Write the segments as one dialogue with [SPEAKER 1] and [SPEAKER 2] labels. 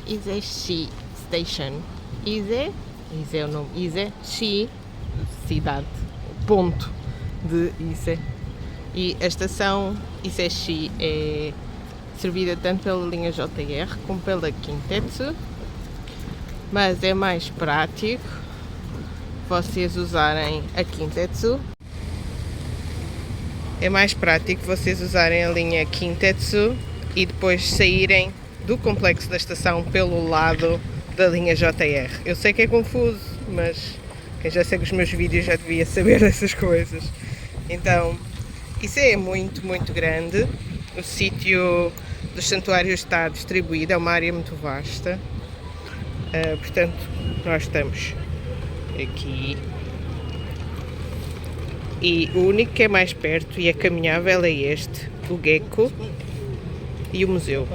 [SPEAKER 1] Ise-shi Station. Ise é o nome. Ise-shi, cidade, ponto de Ise. E a estação Ise-shi é servida tanto pela linha JR como pela Kintetsu, mas é mais prático vocês usarem a Kintetsu. É mais prático vocês usarem a linha Kintetsu e depois saírem do complexo da estação pelo lado da linha JR. Eu sei que é confuso, mas quem já segue os meus vídeos já devia saber dessas coisas. Então, isso é muito, muito grande. O sítio dos santuários está distribuído, é uma área muito vasta. Portanto, nós estamos aqui. E o único que é mais perto e é caminhável é este, o Gekko e o museu.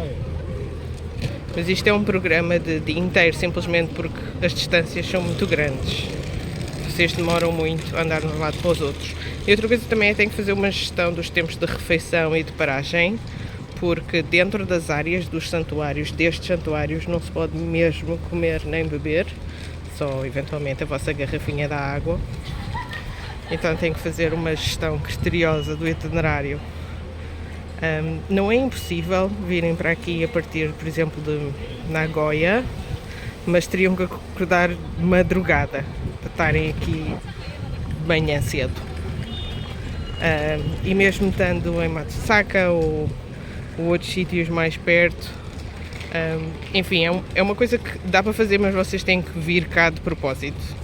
[SPEAKER 1] Mas isto é um programa de dia inteiro, simplesmente porque as distâncias são muito grandes. Vocês demoram muito a andar de um lado para os outros. E outra coisa também é que tem que fazer uma gestão dos tempos de refeição e de paragem, porque dentro das áreas dos santuários, destes santuários, não se pode mesmo comer nem beber, só eventualmente a vossa garrafinha de água. Então tem que fazer uma gestão criteriosa do itinerário. Não é impossível virem para aqui a partir, por exemplo, de Nagoya, mas teriam que acordar de madrugada para estarem aqui de manhã cedo. E mesmo estando em Matsusaka ou outros sítios mais perto, enfim, é uma coisa que dá para fazer, mas vocês têm que vir cá de propósito.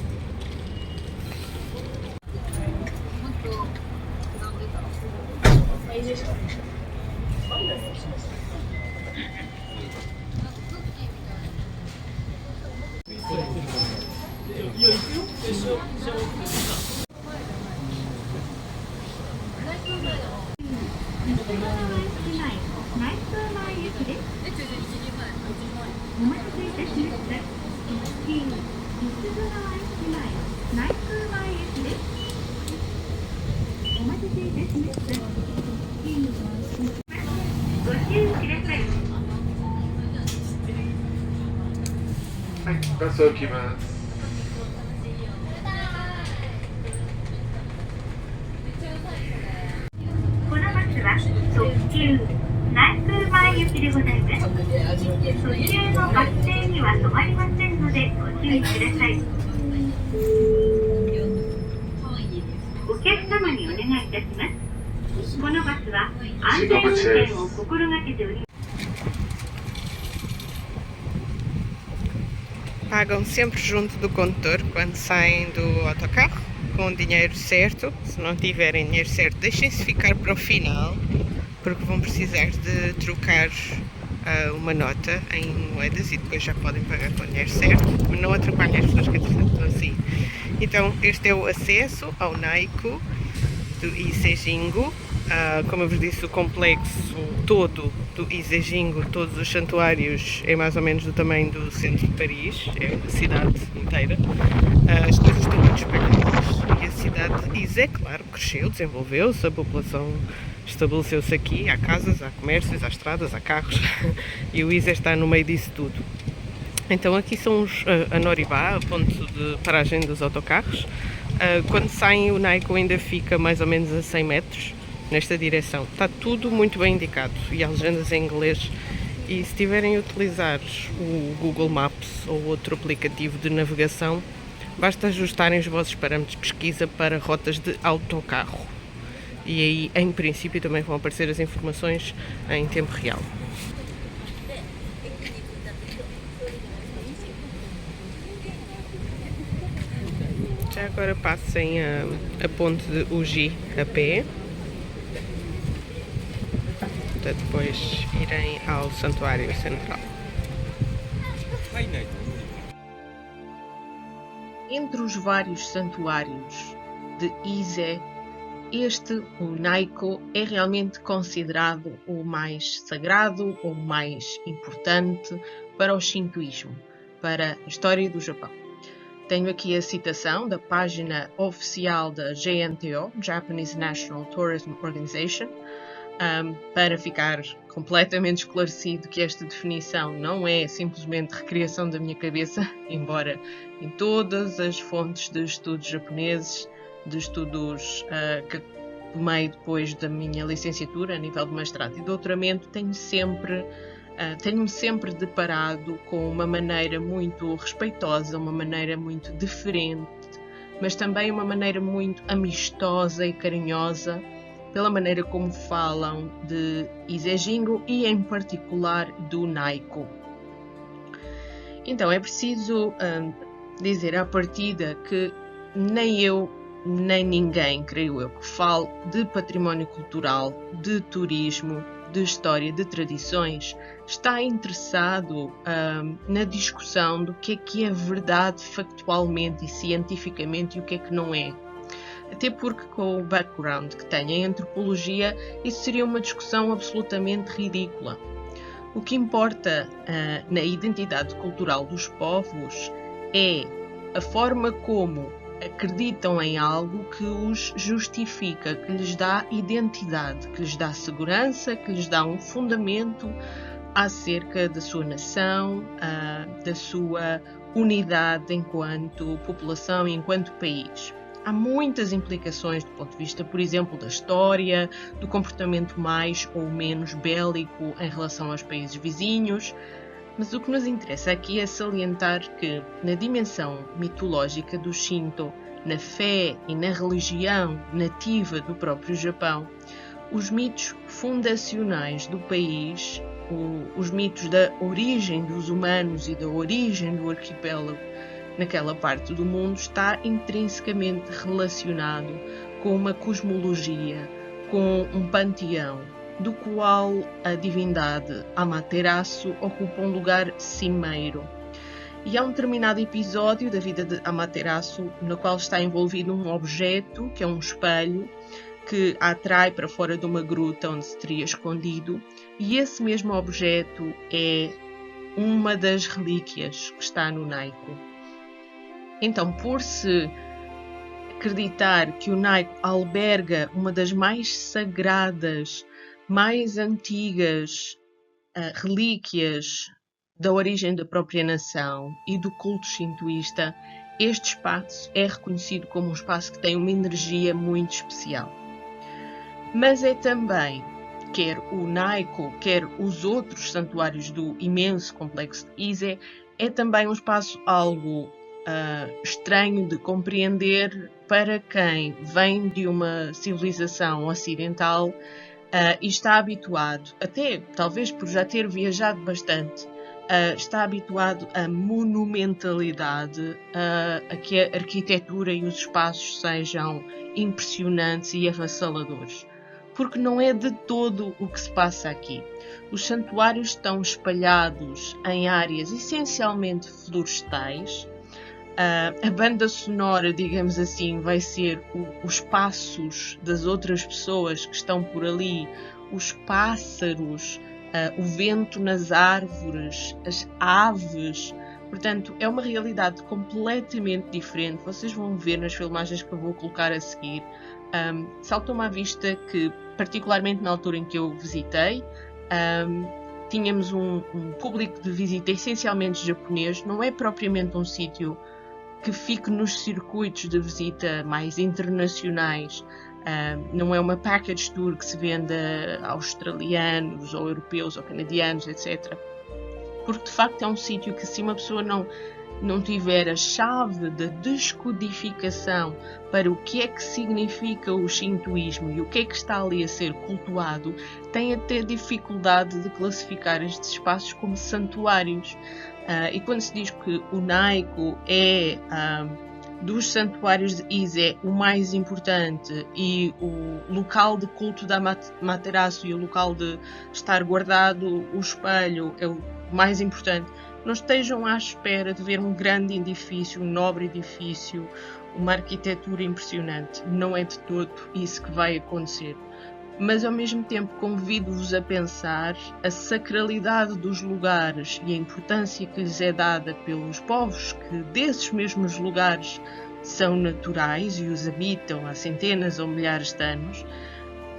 [SPEAKER 1] Pagam sempre junto do condutor quando saem do autocarro, com o dinheiro certo. Se não tiverem dinheiro certo, deixem-se ficar para o final, porque vão precisar de trocar uma nota em moedas e depois já podem pagar com o dinheiro certo, mas não atrapalhem as pessoas que estão assim. Então este é o acesso ao Naiko do Ise-jingu. Como eu vos disse, o complexo todo do Ise-jingu, todos os santuários, é mais ou menos do tamanho do centro de Paris, é a cidade inteira. As coisas estão muito espalhadas e a cidade de Ise, claro, cresceu, desenvolveu-se, a população estabeleceu-se aqui, há casas, há comércios, há estradas, há carros e o Ise está no meio disso tudo. Então aqui são a Noriba, o ponto de paragem dos autocarros. Quando saem, o Naiko ainda fica mais ou menos a 100 metros nesta direção. Está tudo muito bem indicado e há legendas em inglês. E se tiverem a utilizar o Google Maps ou outro aplicativo de navegação, basta ajustarem os vossos parâmetros de pesquisa para rotas de autocarro. E aí, em princípio, também vão aparecer as informações em tempo real. Já agora passem a ponte de Uji a pé, para depois irem ao Santuário Central. Entre os vários santuários de Ise, o Naiko é realmente considerado o mais sagrado ou mais importante para o Shintoísmo, para a história do Japão. Tenho aqui a citação da página oficial da JNTO, Japanese National Tourism Organization, para ficar completamente esclarecido que esta definição não é simplesmente recriação da minha cabeça, embora em todas as fontes de estudos japoneses, de estudos que tomei depois da minha licenciatura, a nível de mestrado e doutoramento, tenho-me sempre deparado com uma maneira muito respeitosa, uma maneira muito diferente, mas também uma maneira muito amistosa e carinhosa, pela maneira como falam de Ise Jingo e em particular do Naiko. Então é preciso dizer à partida que nem eu, nem ninguém, creio eu, que fale de património cultural, de turismo, de história, de tradições, está interessado na discussão do que é verdade factualmente e cientificamente e o que é que não é. Até porque, com o background que tenho em antropologia, isso seria uma discussão absolutamente ridícula. O que importa na identidade cultural dos povos é a forma como acreditam em algo que os justifica, que lhes dá identidade, que lhes dá segurança, que lhes dá um fundamento acerca da sua nação, da sua unidade enquanto população e enquanto país. Há muitas implicações do ponto de vista, por exemplo, da história, do comportamento mais ou menos bélico em relação aos países vizinhos, mas o que nos interessa aqui é salientar que, na dimensão mitológica do Shinto, na fé e na religião nativa do próprio Japão, os mitos fundacionais do país, os mitos da origem dos humanos e da origem do arquipélago naquela parte do mundo, está intrinsecamente relacionado com uma cosmologia, com um panteão, do qual a divindade Amaterasu ocupa um lugar cimeiro. E há um determinado episódio da vida de Amaterasu no qual está envolvido um objeto, que é um espelho, que a atrai para fora de uma gruta onde se teria escondido, e esse mesmo objeto é uma das relíquias que está no Naiko. Então, por se acreditar que o Naiko alberga uma das mais sagradas, mais antigas relíquias da origem da própria nação e do culto shintoísta, este espaço é reconhecido como um espaço que tem uma energia muito especial. Mas é também, quer o Naiko, quer os outros santuários do imenso complexo de Ise, é também um espaço algo estranho de compreender para quem vem de uma civilização ocidental e está habituado, até talvez por já ter viajado bastante, está habituado à monumentalidade, a que a arquitetura e os espaços sejam impressionantes e avassaladores. Porque não é de todo o que se passa aqui. Os santuários estão espalhados em áreas essencialmente florestais. A banda sonora, digamos assim, vai ser os passos das outras pessoas que estão por ali, os pássaros, o vento nas árvores, as aves. Portanto, é uma realidade completamente diferente. Vocês vão ver nas filmagens que eu vou colocar a seguir. Saltou-me à vista que, particularmente na altura em que eu visitei, tínhamos um público de visita essencialmente japonês. Não é propriamente um sítio que fique nos circuitos de visita mais internacionais. Não é uma package tour que se venda a australianos ou europeus ou canadianos, etc. Porque de facto é um sítio que, se uma pessoa não tiver a chave da descodificação para o que é que significa o shintoísmo e o que é que está ali a ser cultuado, tem até dificuldade de classificar estes espaços como santuários. E quando se diz que o Naiko é dos santuários de Ise o mais importante e o local de culto da Amaterasu e o local de estar guardado o espelho é o mais importante, não estejam à espera de ver um grande edifício, um nobre edifício, uma arquitetura impressionante. Não é de todo isso que vai acontecer. Mas ao mesmo tempo convido-vos a pensar a sacralidade dos lugares e a importância que lhes é dada pelos povos que desses mesmos lugares são naturais e os habitam há centenas ou milhares de anos,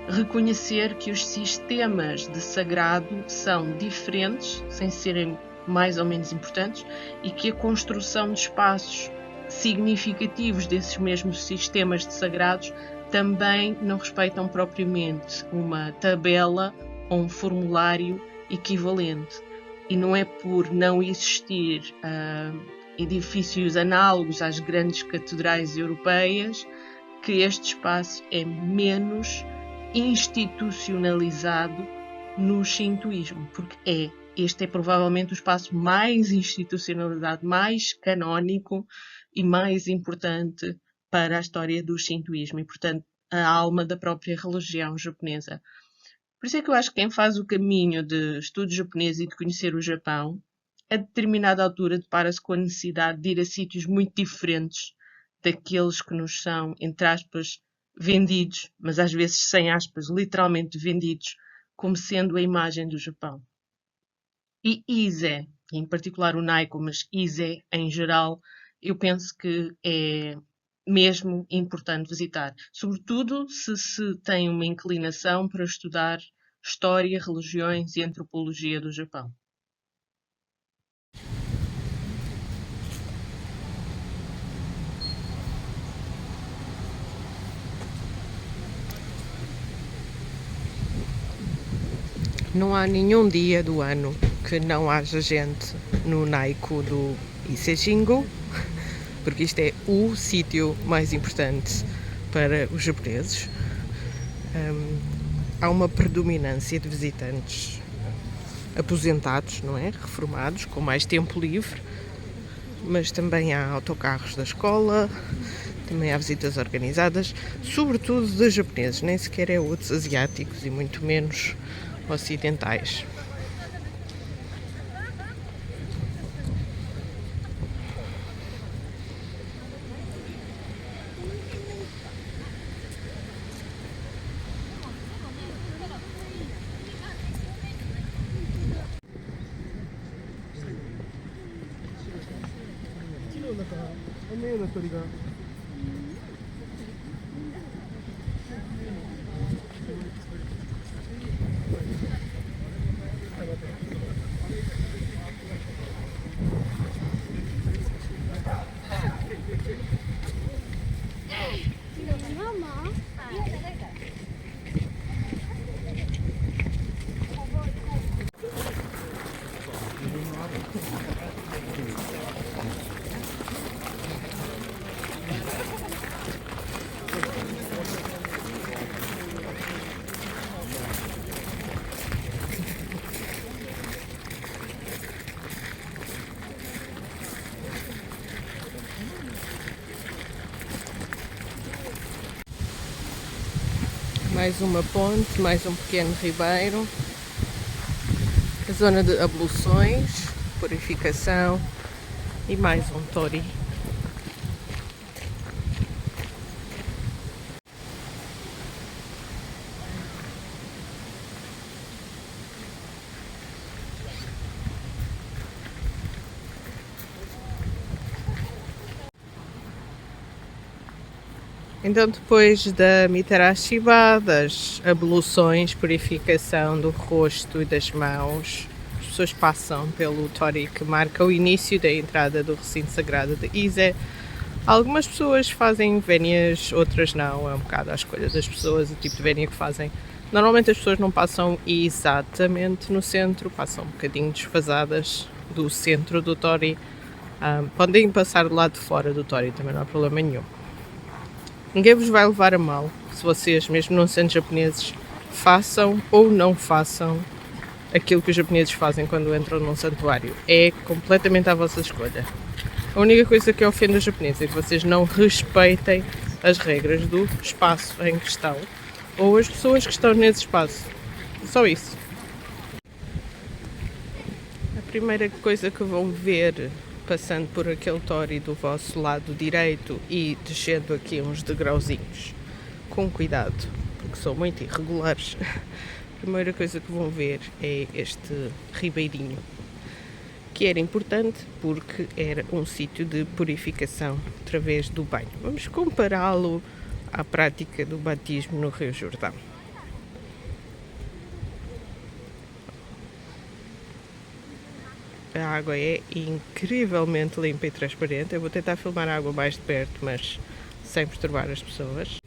[SPEAKER 2] reconhecer que os sistemas de sagrado são diferentes, sem serem mais ou menos importantes, e que a construção de espaços significativos desses mesmos sistemas de sagrados também não respeitam propriamente uma tabela ou um formulário equivalente. E não é por não existir edifícios análogos às grandes catedrais europeias que este espaço é menos institucionalizado no shintoísmo, porque este é provavelmente o espaço mais institucionalizado, mais canónico e mais importante para a história do shintoísmo e, portanto, a alma da própria religião japonesa. Por isso é que eu acho que quem faz o caminho de estudo japonês e de conhecer o Japão, a determinada altura depara-se com a necessidade de ir a sítios muito diferentes daqueles que nos são, entre aspas, vendidos, mas às vezes sem aspas, literalmente vendidos, como sendo a imagem do Japão. E Ise, em particular o Naiko, mas Ise em geral, eu penso que é mesmo importante visitar, sobretudo se tem uma inclinação para estudar história, religiões e antropologia do Japão.
[SPEAKER 1] Não há nenhum dia do ano que não haja gente no Naiko do Ise-jingu, porque isto é o sítio mais importante para os japoneses. Há uma predominância de visitantes aposentados, não é? Reformados, com mais tempo livre, mas também há autocarros da escola, também há visitas organizadas, sobretudo de japoneses, nem sequer é outros asiáticos e muito menos ocidentais. Mais uma ponte, mais um pequeno ribeiro, a zona de abluções, purificação e mais um tori. Então, depois da Mitarashi-ba, das abluções, purificação do rosto e das mãos, as pessoas passam pelo tori que marca o início da entrada do recinto sagrado de Ise. Algumas pessoas fazem vénias, outras não, é um bocado à escolha das pessoas, o tipo de vénia que fazem. Normalmente as pessoas não passam exatamente no centro, passam um bocadinho desfasadas do centro do tori. Podem passar do lado de fora do tori, também não há problema nenhum. Ninguém vos vai levar a mal se vocês, mesmo não sendo japoneses, façam ou não façam aquilo que os japoneses fazem quando entram num santuário. É completamente à vossa escolha. A única coisa que ofende os japoneses é que vocês não respeitem as regras do espaço em questão ou as pessoas que estão nesse espaço. Só isso. A primeira coisa que vão ver passando por aquele tori do vosso lado direito e descendo aqui uns degrauzinhos, com cuidado, porque são muito irregulares, a primeira coisa que vão ver é este ribeirinho, que era importante porque era um sítio de purificação através do banho. Vamos compará-lo à prática do batismo no Rio Jordão. A água é incrivelmente limpa e transparente. Eu vou tentar filmar a água mais de perto, mas sem perturbar as pessoas.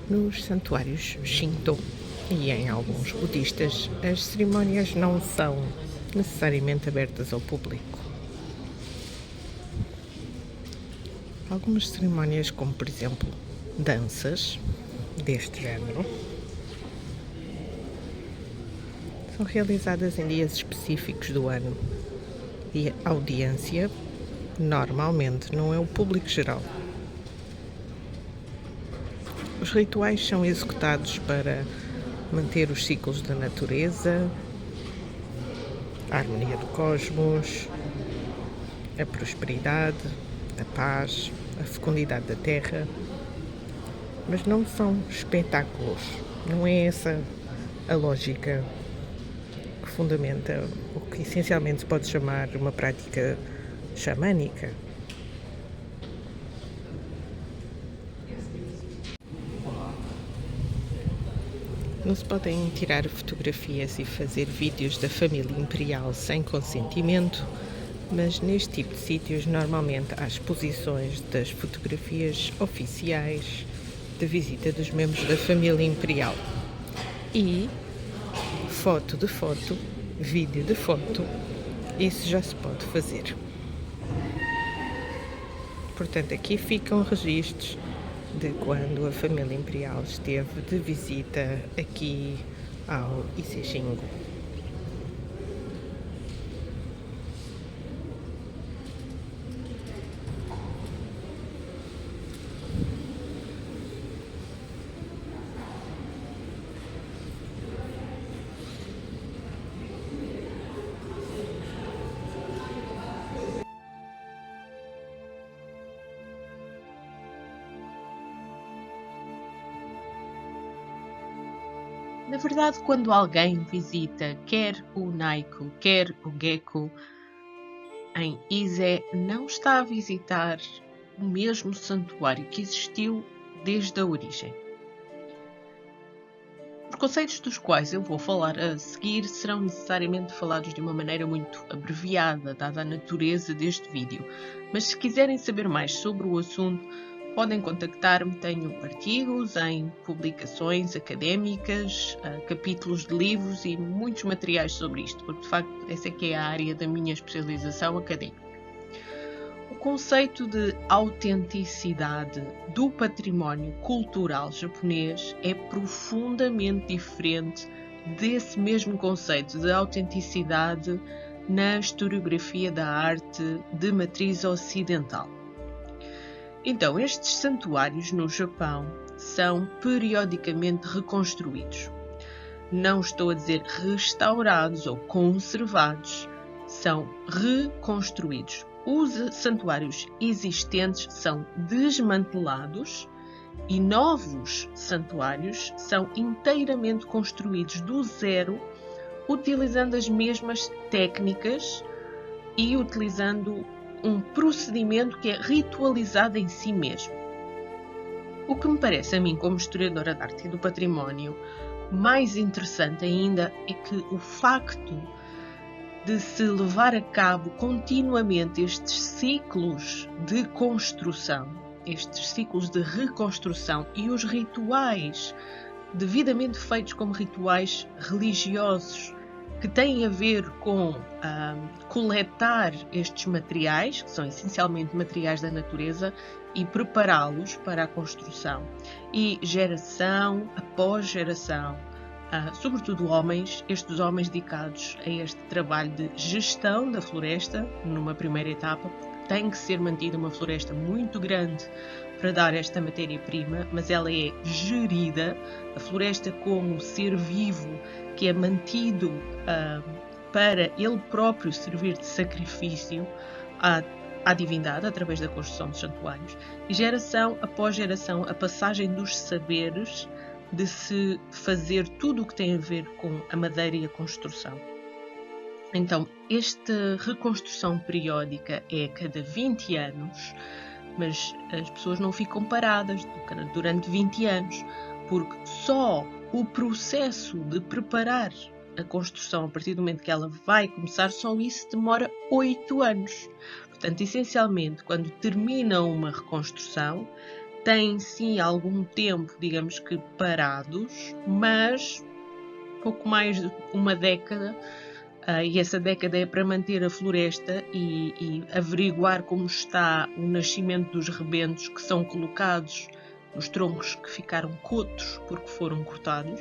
[SPEAKER 1] Nos santuários Shinto e em alguns budistas, as cerimónias não são necessariamente abertas ao público. Algumas cerimónias, como por exemplo danças deste género, são realizadas em dias específicos do ano e a audiência normalmente não é o público geral. Os rituais são executados para manter os ciclos da natureza, a harmonia do cosmos, a prosperidade, a paz, a fecundidade da terra, mas não são espetáculos. Não é essa a lógica que fundamenta o que essencialmente se pode chamar uma prática xamânica. Não se podem tirar fotografias e fazer vídeos da família imperial sem consentimento, mas neste tipo de sítios normalmente há exposições das fotografias oficiais de visita dos membros da família imperial. E foto de foto, vídeo de foto, isso já se pode fazer. Portanto, aqui ficam registros de quando a família imperial esteve de visita aqui ao Icexingo.
[SPEAKER 2] Na verdade, quando alguém visita quer o Naiko, quer o Gekko em Ise, não está a visitar o mesmo santuário que existiu desde a origem. Os conceitos dos quais eu vou falar a seguir serão necessariamente falados de uma maneira muito abreviada, dada a natureza deste vídeo, mas se quiserem saber mais sobre o assunto, podem contactar-me. Tenho artigos em publicações académicas, capítulos de livros e muitos materiais sobre isto, porque de facto essa é que é a área da minha especialização académica. O conceito de autenticidade do património cultural japonês é profundamente diferente desse mesmo conceito de autenticidade na historiografia da arte de matriz ocidental. Então, estes santuários no Japão são periodicamente reconstruídos. Não estou a dizer restaurados ou conservados, são reconstruídos. Os santuários existentes são desmantelados e novos santuários são inteiramente construídos do zero, utilizando as mesmas técnicas e utilizando um procedimento que é ritualizado em si mesmo. O que me parece a mim, como historiadora de arte e do património, mais interessante ainda é que o facto de se levar a cabo continuamente estes ciclos de construção, estes ciclos de reconstrução e os rituais devidamente feitos como rituais religiosos que têm a ver com coletar estes materiais, que são essencialmente materiais da natureza, e prepará-los para a construção. E geração após geração, sobretudo homens, estes homens dedicados a este trabalho de gestão da floresta, numa primeira etapa, tem que ser mantida uma floresta muito grande para dar esta matéria-prima, mas ela é gerida, a floresta como ser vivo que é mantido para ele próprio servir de sacrifício à divindade através da construção dos santuários, e geração após geração a passagem dos saberes de se fazer tudo o que tem a ver com a madeira e a construção. Então, esta reconstrução periódica é a cada 20 anos, mas as pessoas não ficam paradas durante 20 anos, porque só o processo de preparar a construção, a partir do momento que ela vai começar, só isso demora 8 anos. Portanto, essencialmente, quando termina uma reconstrução, tem sim algum tempo, digamos que parados, mas pouco mais de uma década, e essa década é para manter a floresta e averiguar como está o nascimento dos rebentos que são colocados nos troncos que ficaram cotos porque foram cortados.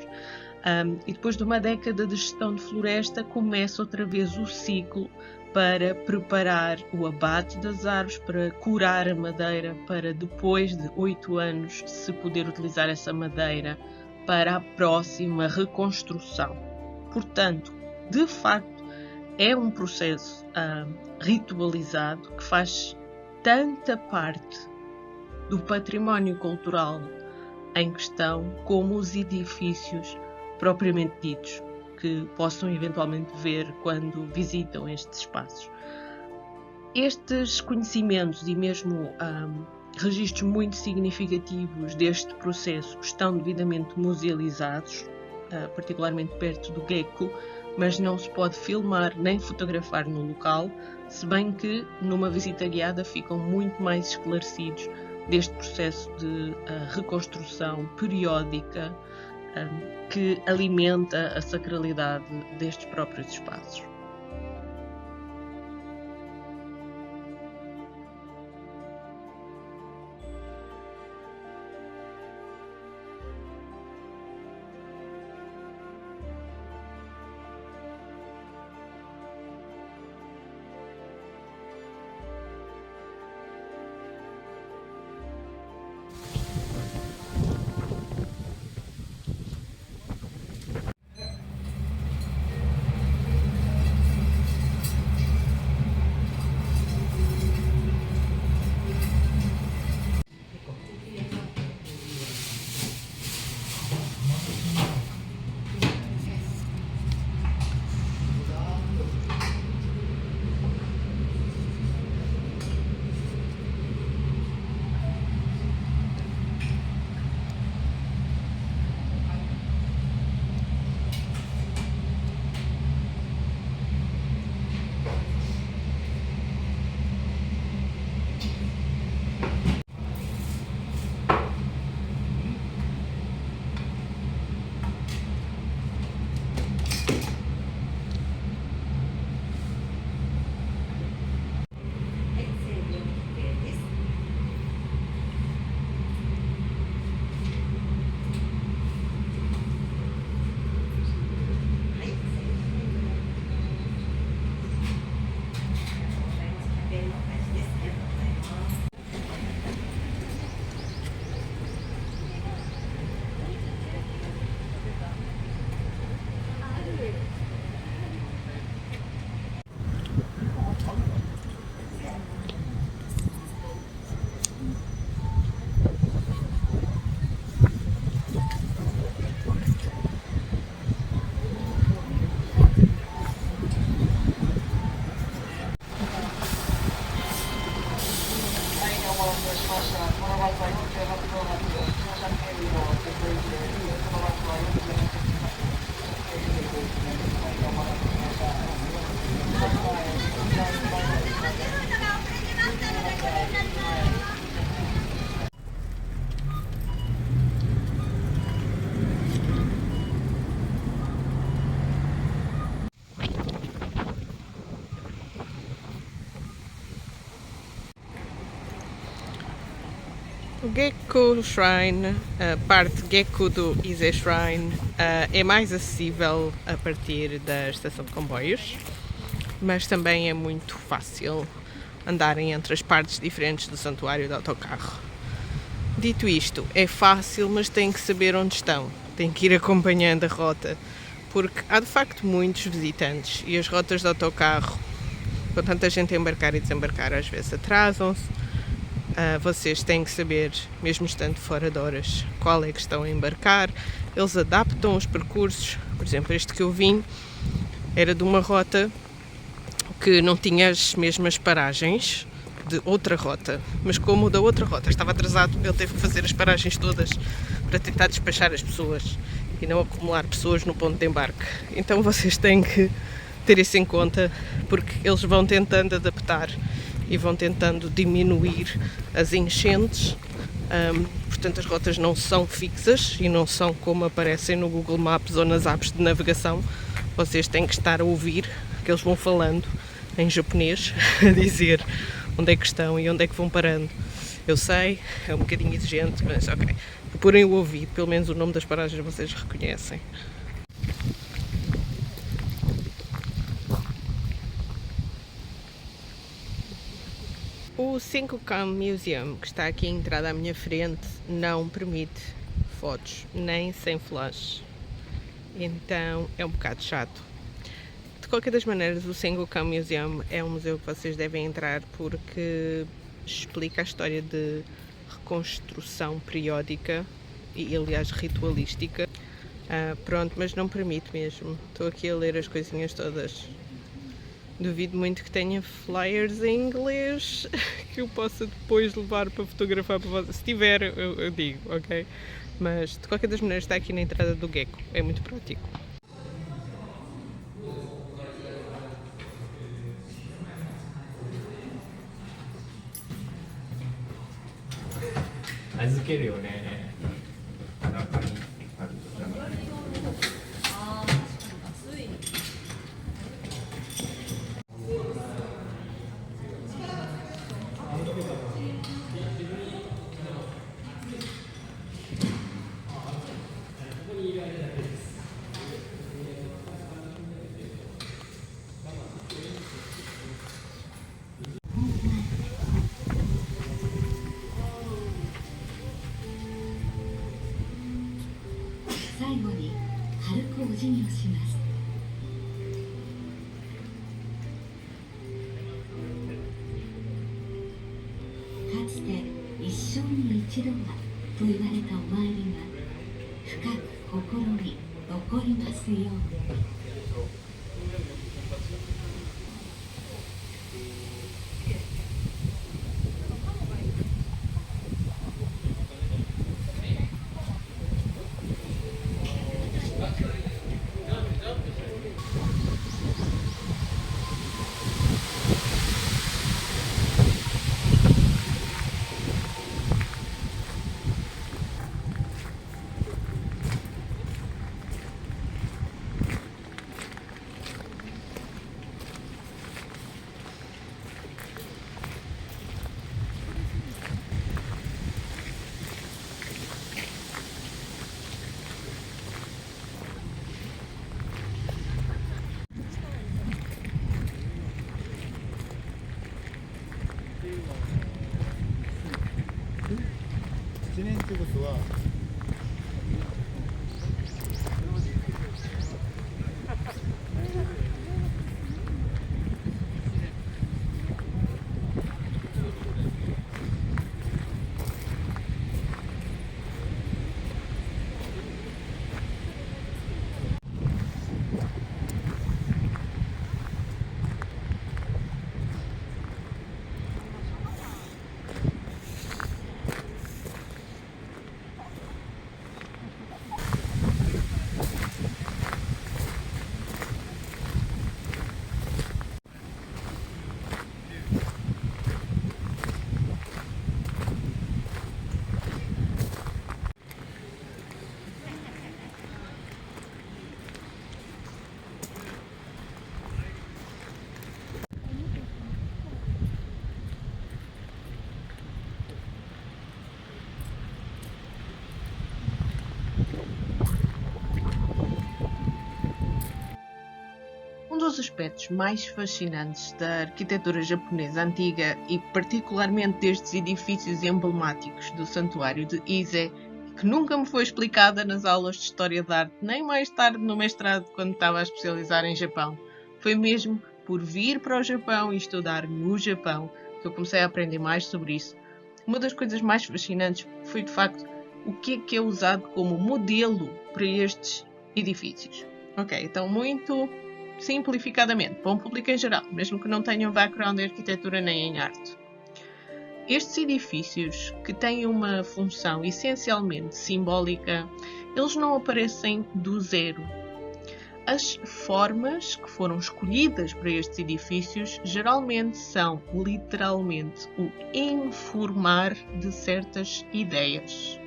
[SPEAKER 2] E depois de uma década de gestão de floresta, começa outra vez o ciclo para preparar o abate das árvores, para curar a madeira, para depois de 8 anos se poder utilizar essa madeira para a próxima reconstrução. Portanto, de facto, é um processo ritualizado que faz tanta parte do património cultural em questão como os edifícios propriamente ditos, que possam eventualmente ver quando visitam estes espaços. Estes conhecimentos e mesmo registros muito significativos deste processo estão devidamente musealizados, particularmente perto do Gekko, mas não se pode filmar nem fotografar no local, se bem que numa visita guiada ficam muito mais esclarecidos deste processo de reconstrução periódica que alimenta a sacralidade destes próprios espaços.
[SPEAKER 1] O Gekko Shrine, a parte Gekko do Ise Shrine, é mais acessível a partir da estação de comboios, mas também é muito fácil andarem entre as partes diferentes do santuário de autocarro. Dito isto, é fácil, mas tem que saber onde estão, tem que ir acompanhando a rota, porque há de facto muitos visitantes e as rotas de autocarro, com tanta gente a embarcar e desembarcar, às vezes atrasam-se. Vocês têm que saber, mesmo estando fora de horas, qual é que estão a embarcar. Eles adaptam os percursos. Por exemplo, este que eu vim era de uma rota que não tinha as mesmas paragens de outra rota, mas como o da outra rota estava atrasado, ele teve que fazer as paragens todas para tentar despachar as pessoas e não acumular pessoas no ponto de embarque. Então vocês têm que ter isso em conta, porque eles vão tentando adaptar e vão tentando diminuir as enchentes. Portanto, as rotas não são fixas e não são como aparecem no Google Maps ou nas apps de navegação. Vocês têm que estar a ouvir, que eles vão falando em japonês, a dizer onde é que estão e onde é que vão parando. Eu sei, é um bocadinho exigente, mas ok. Porem o ouvido, pelo menos o nome das paragens vocês reconhecem. O Sengokan Museum, que está aqui à entrada à minha frente, não permite fotos, nem sem flash. Então é um bocado chato. De qualquer das maneiras, o Sengokan Museum é um museu que vocês devem entrar porque explica a história de reconstrução periódica e, aliás, ritualística. Pronto, mas não permite mesmo. Estou aqui a ler as coisinhas todas. Duvido muito que tenha flyers em inglês que eu possa depois levar para fotografar para vocês. Se tiver, eu digo, ok? Mas de qualquer das maneiras está aqui na entrada do Gekko. É muito prático.
[SPEAKER 3] り軽くお辞儀をします。かつて一生に一度はと言われたお参りが深く心に残りますように。
[SPEAKER 4] 1年ってことは
[SPEAKER 2] Um dos aspectos mais fascinantes da arquitetura japonesa antiga e particularmente destes edifícios emblemáticos do Santuário de Ise, que nunca me foi explicada nas aulas de História da Arte, nem mais tarde no mestrado quando estava a especializar em Japão, foi mesmo por vir para o Japão e estudar no Japão que eu comecei a aprender mais sobre isso. Uma das coisas mais fascinantes foi de facto o que é usado como modelo para estes edifícios. Ok, então muito simplificadamente, para um público em geral, mesmo que não tenham background em arquitetura nem em arte. Estes edifícios, que têm uma função essencialmente simbólica, eles não aparecem do zero. As formas que foram escolhidas para estes edifícios geralmente são, literalmente, o informar de certas ideias.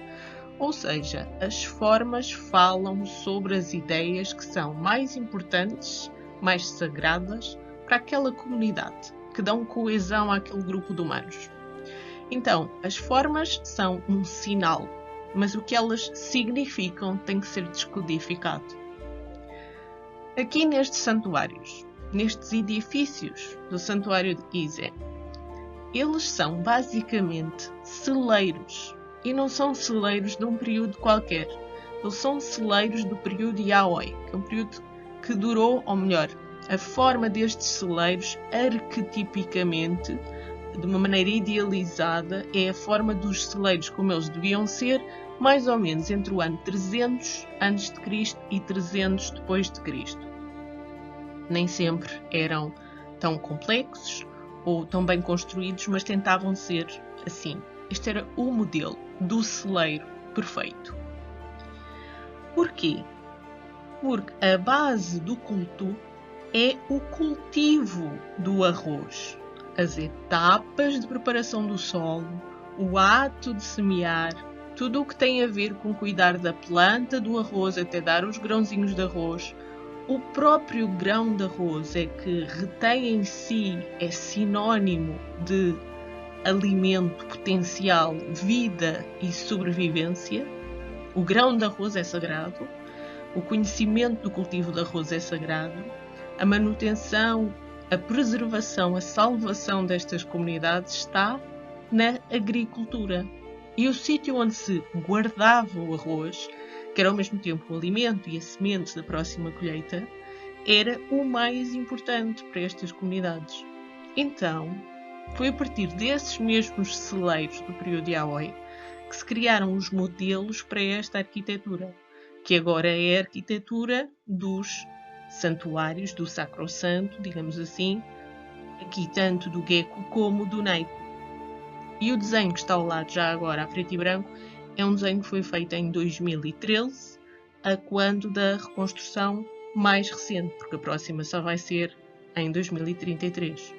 [SPEAKER 2] Ou seja, as formas falam sobre as ideias que são mais importantes, mais sagradas para aquela comunidade, que dão coesão àquele grupo de humanos. Então, as formas são um sinal, mas o que elas significam tem que ser descodificado. Aqui nestes santuários, nestes edifícios do Santuário de Ise, eles são basicamente celeiros, e não são celeiros de um período qualquer. Eles são celeiros do período Yaoi, que é um período que durou, ou melhor, a forma destes celeiros arquetipicamente, de uma maneira idealizada, é a forma dos celeiros como eles deviam ser, mais ou menos entre o ano 300 a.C. e 300 depois de Cristo. Nem sempre eram tão complexos ou tão bem construídos, mas tentavam ser assim. Este era o modelo do celeiro perfeito. Porquê? Porque a base do culto é o cultivo do arroz. As etapas de preparação do solo, o ato de semear, tudo o que tem a ver com cuidar da planta do arroz até dar os grãozinhos de arroz. O próprio grão de arroz é que retém em si, é sinónimo de alimento potencial, vida e sobrevivência. O grão de arroz é sagrado, o conhecimento do cultivo de arroz é sagrado, a manutenção, a preservação, a salvação destas comunidades está na agricultura. E o sítio onde se guardava o arroz, que era ao mesmo tempo o alimento e a semente da próxima colheita, era o mais importante para estas comunidades. Então, foi a partir desses mesmos celeiros do período Yaoi que se criaram os modelos para esta arquitetura, que agora é a arquitetura dos santuários, do sacrossanto, digamos assim, aqui tanto do Geku como do Naiko. E o desenho que está ao lado já agora a preto e branco é um desenho que foi feito em 2013, a quando da reconstrução mais recente, porque a próxima só vai ser em 2033.